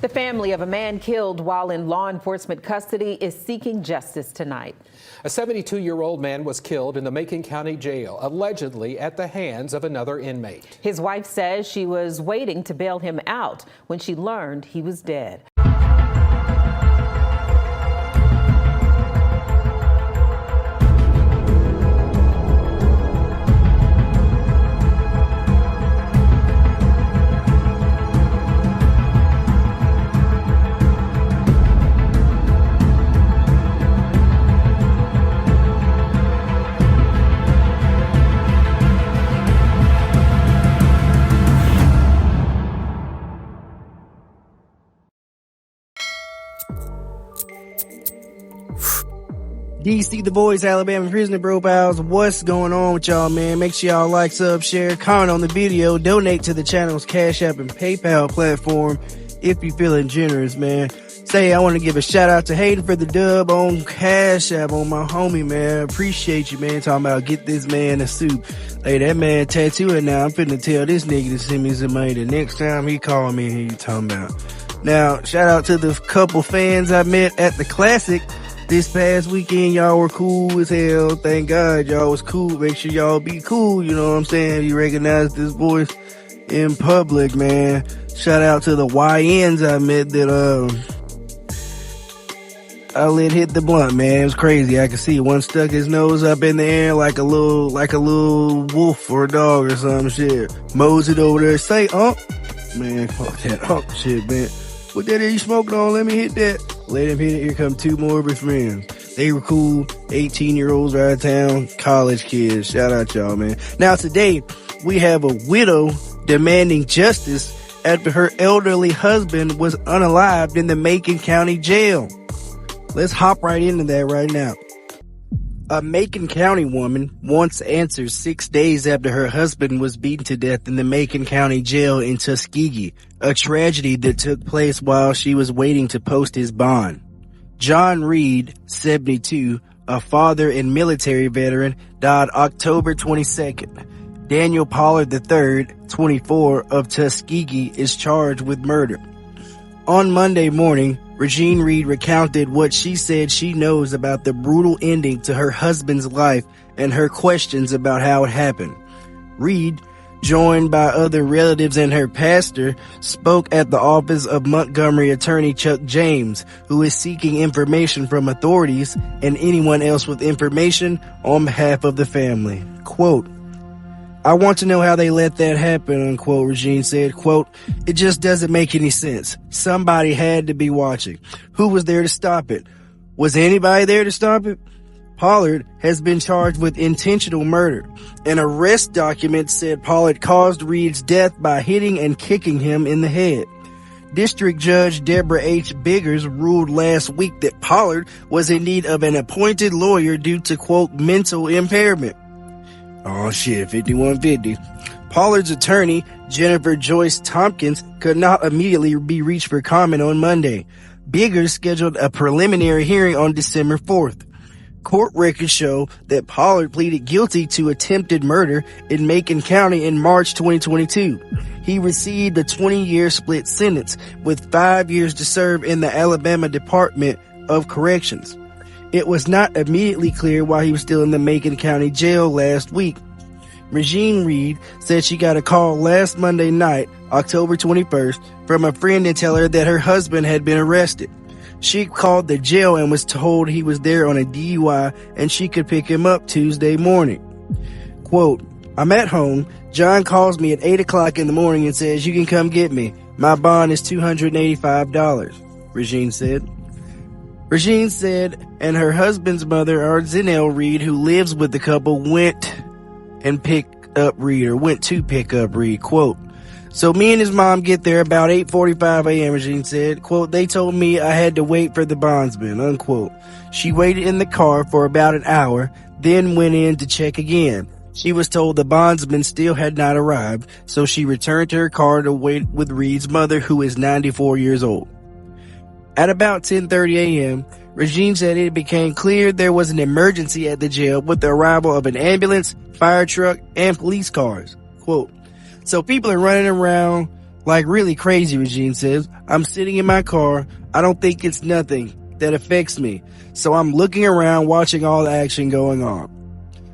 The family of a man killed while in law enforcement custody is seeking justice tonight. A 72-year-old man was killed in the Macon County Jail, allegedly at the hands of another inmate. His wife says she was waiting to bail him out when she learned he was dead. DC The Voice, Alabama Prisoner Profiles. What's going on with y'all, man? Make sure y'all like, sub, share, comment on the video, donate to the channel's Cash App and PayPal platform if you feeling generous, man. Say, I want to give a shout out to Hayden for the dub on Cash App on my homie, man. Appreciate you, man. Talking about get this man a suit. Hey, that man tattooing now. I'm finna tell this nigga to send me some money the next time he call me and he talking about. Now, shout out to the couple fans I met at the Classic this past weekend. Y'all were cool as hell. Thank God y'all was cool. Make sure y'all be cool. You know what I'm saying? You recognize this voice in public, man. Shout out to the YNs I met that, I let hit the blunt, man. It was crazy. I could see one stuck his nose up in the air like a little wolf or a dog or some shit. Moseyed over there. Say, man, fuck that shit, man. What that is you smoking on? Let me hit that. Let him hit it. Here come two more of his friends. They were cool. 18-year-olds right out of town. College kids. Shout out y'all, man. Now today, we have a widow demanding justice after her elderly husband was unalived in the Macon County Jail. Let's hop right into that right now. A Macon County woman wants answers 6 days after her husband was beaten to death in the Macon County Jail in Tuskegee, a tragedy that took place while she was waiting to post his bond. John Reed, 72, a father and military veteran, died October 22nd. Daniel Pollard III, 24, of Tuskegee, is charged with murder. On Monday morning, Regine Reed recounted what she said she knows about the brutal ending to her husband's life and her questions about how it happened. Reed, joined by other relatives and her pastor, spoke at the office of Montgomery attorney Chuck James, who is seeking information from authorities and anyone else with information on behalf of the family. Quote, "I want to know how they let that happen," unquote, Regine said. Quote, "It just doesn't make any sense. Somebody had to be watching. Who was there to stop it? Was anybody there to stop it?" Pollard has been charged with intentional murder. An arrest document said Pollard caused Reed's death by hitting and kicking him in the head. District Judge Deborah H. Biggers ruled last week that Pollard was in need of an appointed lawyer due to, quote, mental impairment. Oh shit, 5150. Pollard's attorney, Jennifer Joyce Tompkins, could not immediately be reached for comment on Monday. Biggers scheduled a preliminary hearing on December 4th. Court records show that Pollard pleaded guilty to attempted murder in Macon County in March 2022. He received a 20-year split sentence with 5 years to serve in the Alabama Department of Corrections. It was not immediately clear why he was still in the Macon County Jail last week. Regine Reed said she got a call last Monday night, October 21st, from a friend to tell her that her husband had been arrested. She called the jail and was told he was there on a DUI and she could pick him up Tuesday morning. Quote, "I'm at home. John calls me at 8 o'clock in the morning and says, 'You can come get me. My bond is $285, Regine said. Regine said, and her husband's mother, Arzenelle Reed, who lives with the couple, went to pick up Reed. Quote, "So me and his mom get there about 8:45 a.m., Regine said. Quote, "They told me I had to wait for the bondsman," unquote. She waited in the car for about an hour, then went in to check again. She was told the bondsman still had not arrived, so she returned to her car to wait with Reed's mother, who is 94 years old. At about 10:30 a.m., Regine said it became clear there was an emergency at the jail with the arrival of an ambulance, fire truck, and police cars. Quote, "So people are running around Like really crazy, Regine says. I'm sitting in my car. I don't think it's nothing that affects me. So I'm looking around, watching all the action going on.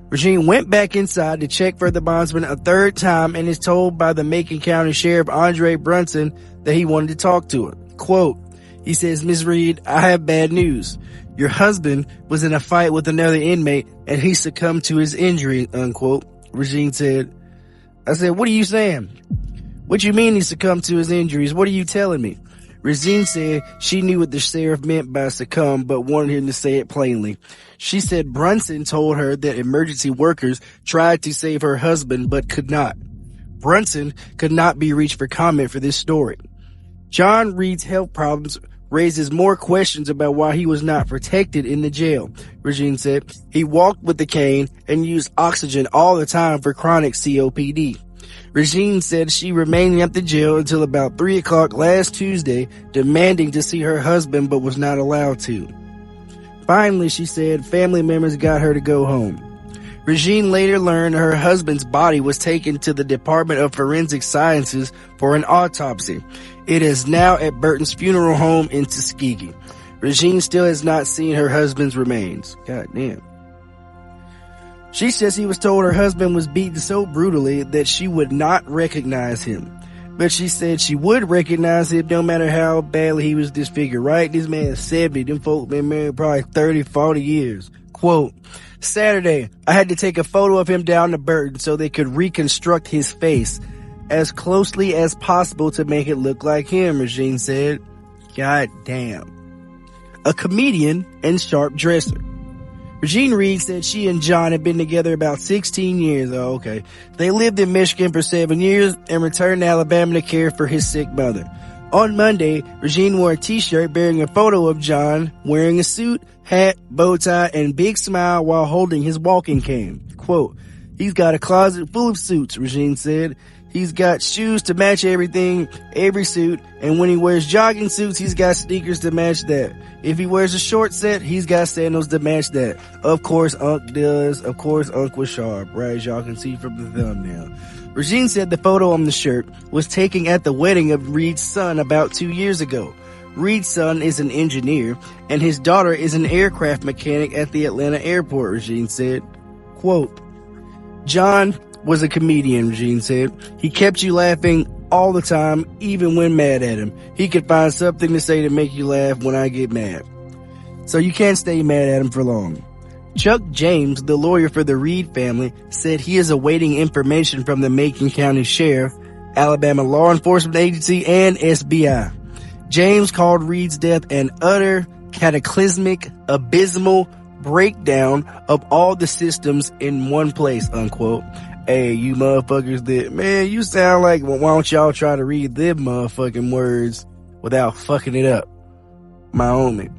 Regine went back inside to check for the bondsman a third time and is told by the Macon County Sheriff Andre Brunson that he wanted to talk to her. Quote, he says, Ms. Reed, I have bad news. Your husband was in a fight with another inmate and he succumbed to his injury, unquote. Regine said, I said, what are you saying? What you mean he succumbed to his injuries? What are you telling me? Regine said she knew what the sheriff meant by succumb, but wanted him to say it plainly. She said Brunson told her that emergency workers tried to save her husband, but could not. Brunson could not be reached for comment for this story. John Reed's health problems raises more questions about why he was not protected in the jail, Regine said. He walked with the cane and used oxygen all the time for chronic COPD. Regine said she remained at the jail until about 3 o'clock last Tuesday, demanding to see her husband but was not allowed to. Finally, she said family members got her to go home. Regine later learned her husband's body was taken to the Department of Forensic Sciences for an autopsy. It is now at Burton's funeral home in Tuskegee. Regine still has not seen her husband's remains. God damn. She says he was told her husband was beaten so brutally that she would not recognize him. But she said she would recognize him no matter how badly he was disfigured, right? This man is 70. Them folk been married probably 30, 40 years. Quote, Saturday, I had to take a photo of him down to Burton so they could reconstruct his face as closely as possible to make it look like him, Regine said. God damn. A comedian and sharp dresser. Regine Reed said she and John had been together about 16 years. Oh, okay. They lived in Michigan for 7 years and returned to Alabama to care for his sick mother. On Monday, Regine wore a t-shirt bearing a photo of John wearing a suit, hat, bow tie, and big smile while holding his walking cane. Quote, he's got a closet full of suits, Regine said. He's got shoes to match everything, every suit, and when he wears jogging suits, he's got sneakers to match that. If he wears a short set, he's got sandals to match that. Of course, Unc does. Of course, Unc was sharp, right? As y'all can see from the thumbnail. Regine said the photo on the shirt was taken at the wedding of Reed's son about 2 years ago. Reed's son is an engineer, and his daughter is an aircraft mechanic at the Atlanta airport, Regine said. Quote, John was a comedian, Regine said. He kept you laughing all the time, even when mad at him. He could find something to say to make you laugh when I get mad. So you can't stay mad at him for long. Chuck James, the lawyer for the Reed family, said he is awaiting information from the Macon County Sheriff, Alabama Law Enforcement Agency, and SBI. James called Reed's death an utter, cataclysmic, abysmal breakdown of all the systems in one place, unquote. Hey, you motherfuckers that, man, you sound like, well, why don't y'all try to read them motherfucking words without fucking it up? My homie.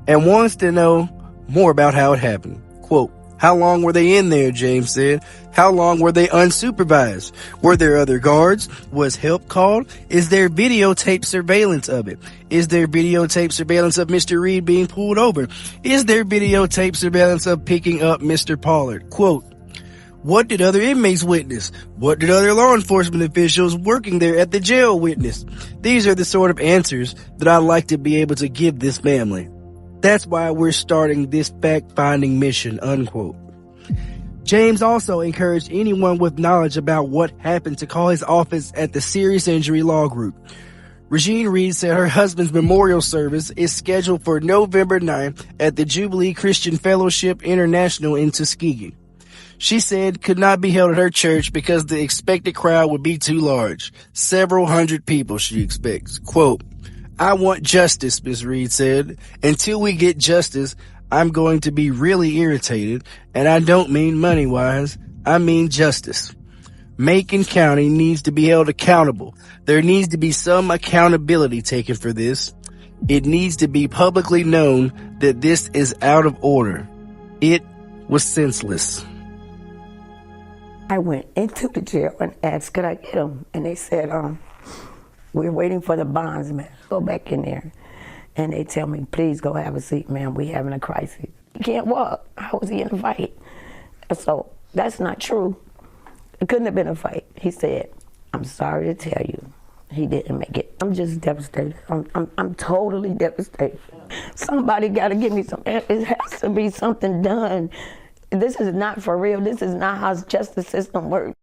And wants to know more about how it happened. Quote, how long were they in there, James said. How long were they unsupervised? Were there other guards? Was help called? Is there videotape surveillance of it? Is there videotape surveillance of Mr. Reed being pulled over? Is there videotape surveillance of picking up Mr. Pollard? Quote, what did other inmates witness? What did other law enforcement officials working there at the jail witness? These are the sort of answers that I'd like to be able to give this family. That's why we're starting this fact-finding mission, unquote. James also encouraged anyone with knowledge about what happened to call his office at the Serious Injury Law Group. Regine Reed said her husband's memorial service is scheduled for November 9th at the Jubilee Christian Fellowship International in Tuskegee. She said could not be held at her church because the expected crowd would be too large. Several hundred people, she expects. Quote, I want justice, Ms. Reed said. Until we get justice, I'm going to be really irritated, and I don't mean money-wise. I mean justice. Macon County needs to be held accountable. There needs to be some accountability taken for this. It needs to be publicly known that this is out of order. It was senseless. I went into the jail and asked, could I get him? And they said, we're waiting for the bondsman. Go back in there. And they tell me, please go have a seat, ma'am. We're having a crisis. He can't walk. How was he in a fight? So that's not true. It couldn't have been a fight. He said, I'm sorry to tell you, he didn't make it. I'm just devastated. I'm totally devastated. Somebody got to give me some. It has to be something done. This is not for real. This is not how the justice system works.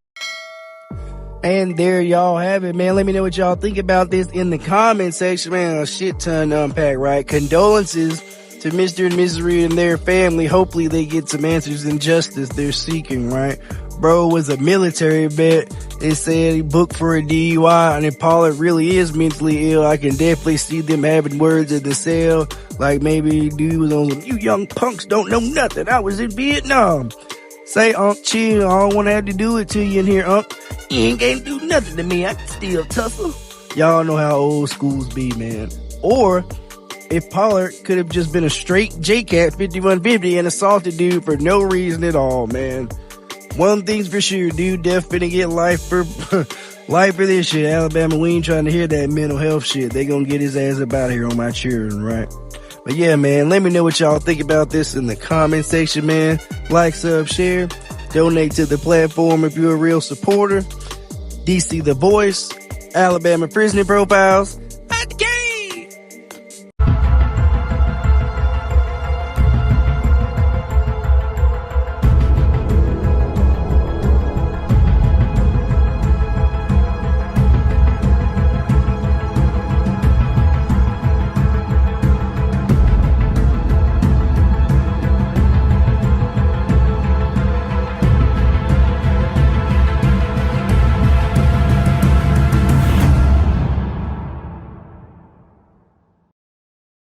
And there y'all have it, man. Let me know what y'all think about this in the comment section, man. A shit ton to unpack, right? Condolences to Mr. and Mrs. Reed and their family. Hopefully they get some answers and justice they're seeking, right? Bro was a military vet. It said he booked for a DUI, and if Pollard really is mentally ill, I can definitely see them having words in the cell. Like maybe dude was on some, you young punks don't know nothing. I was in Vietnam. Say, chill. I don't want to have to do it to you in here, You ain't gonna do nothing to me. I can still tussle. Y'all know how old schools be, man. Or if Pollard could have just been a straight JCat 5150 and assaulted dude for no reason at all, man. One thing's for sure, dude definitely get life for this shit. Alabama, we ain't trying to hear that mental health shit. They gonna get his ass up out of here on my children, right? But yeah, man, let me know what y'all think about this in the comment section, man. Like, sub, share, donate to the platform if you're a real supporter. DC The Voice, Alabama Prisoner Profiles.